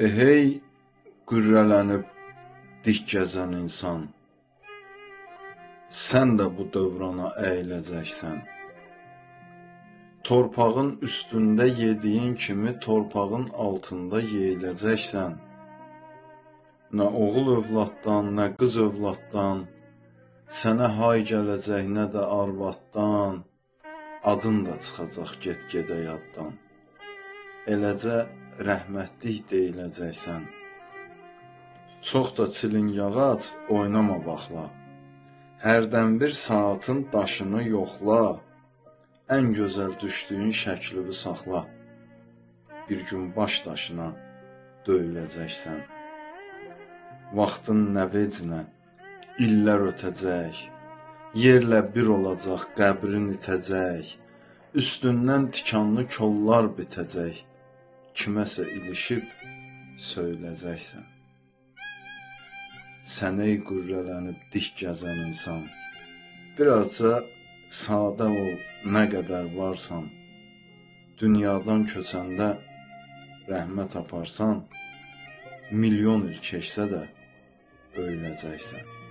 Hey qürrələnib dik gəzən insan, sən də bu dövrana əyiləcəksən. Torpağın üstündə yediyin kimi torpağın altında yeyiləcəksən. Nə oğul övladdan, nə qız övladdan, sənə hay gələcək, nə də arvaddan, adın da çıxacaq get-gedə yaddan. Eləcə rəhmətlik deyiləcəksən. Çox da çilin yağac, oynama baxla. Hərdən bir saatın daşını yoxla. Ən gözəl düşdüyün şəklini saxla. Bir gün baş daşına döyüləcəksən. Vaxtın nə vecinə, illər ötəcək. Yerlə bir olacaq, qəbrin itəcək. Üstündən tikanlı kollar bitəcək. Kiməsə ilişib söyləyəcəksən. Sən ey qürrələnib dik gəzən insan, birazca sadə ol, nə qədər varsan. Dünyadan köçəndə rəhmət aparsan, milyon il keçsə də öyüləcəksən.